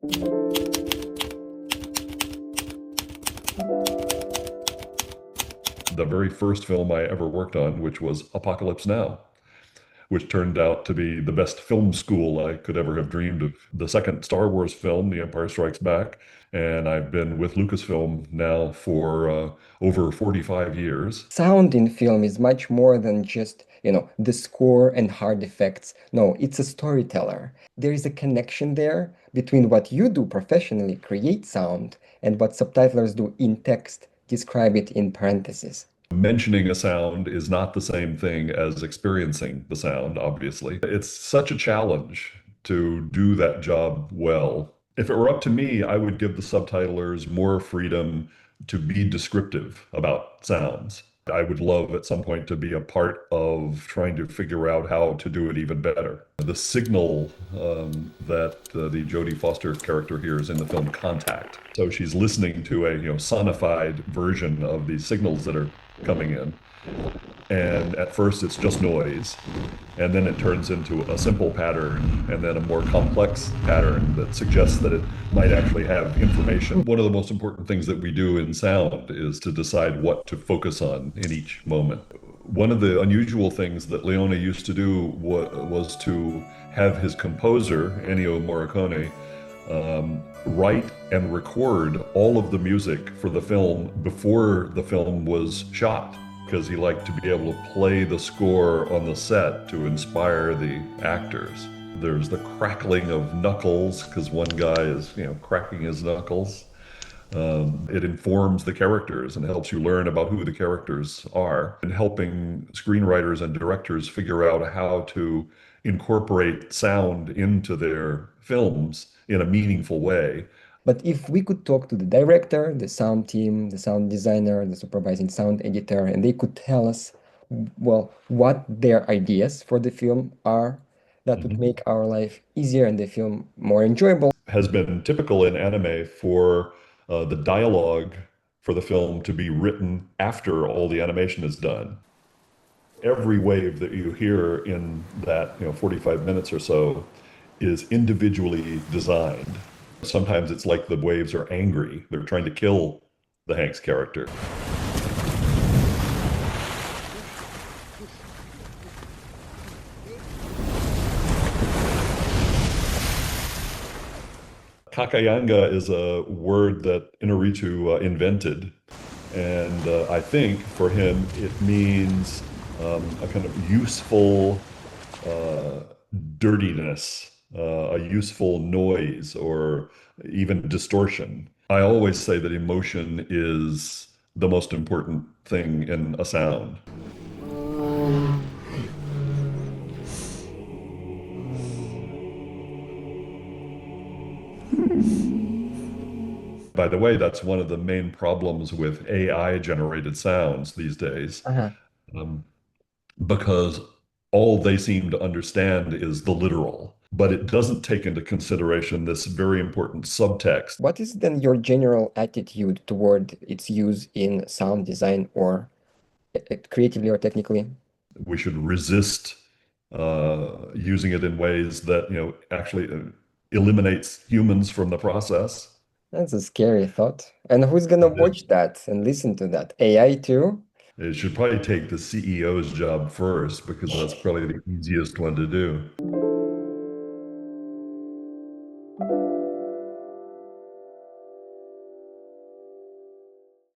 The very first film I ever worked on, which was Apocalypse Now, which turned out to be the best film school I could ever have dreamed of. The second Star Wars film, The Empire Strikes Back, and I've been with Lucasfilm now for over 45 years. Sound in film is much more than just, the score and hard effects. No, it's a storyteller. There is a connection there between what you do professionally, create sound, and what subtitlers do in text, describe it in parentheses. Mentioning a sound is not the same thing as experiencing the sound, obviously. It's such a challenge to do that job well. If it were up to me, I would give the subtitlers more freedom to be descriptive about sounds. I would love at some point to be a part of trying to figure out how to do it even better. The signal that the Jodie Foster character hears in the film Contact. So she's listening to a sonified version of the signals that are coming in. And at first it's just noise, and then it turns into a simple pattern, and then a more complex pattern that suggests that it might actually have information. One of the most important things that we do in sound is to decide what to focus on in each moment. One of the unusual things that Leone used to do was to have his composer, Ennio Morricone, write and record all of the music for the film before the film was shot, because he liked to be able to play the score on the set to inspire the actors. There's the crackling of knuckles, because one guy is, cracking his knuckles. It informs the characters and helps you learn about who the characters are, and helping screenwriters and directors figure out how to incorporate sound into their films in a meaningful way. But if we could talk to the director, the sound team, the sound designer, the supervising sound editor, and they could tell us, well, what their ideas for the film are, that would Mhm. make our life easier and the film more enjoyable. Has been typical in anime for the dialogue for the film to be written after all the animation is done. Every wave that you hear in that 45 minutes or so is individually designed. Sometimes it's like the waves are angry. They're trying to kill the Hanks character. Cacayanga is a word that Iñárritu invented. And I think for him, it means a kind of useful uh, dirtiness, a useful noise, or even distortion. I always say that emotion is the most important thing in a sound. By the way, that's one of the main problems with AI generated sounds these days, Uh-huh. um, because all they seem to understand is the literal, but it doesn't take into consideration this very important subtext. What is then your general attitude toward its use in sound design or creatively or technically? We should resist using it in ways that, actually eliminates humans from the process. That's a scary thought. And who's gonna watch that and listen to that? AI too? It should probably take the CEO's job first, because that's probably the easiest one to do.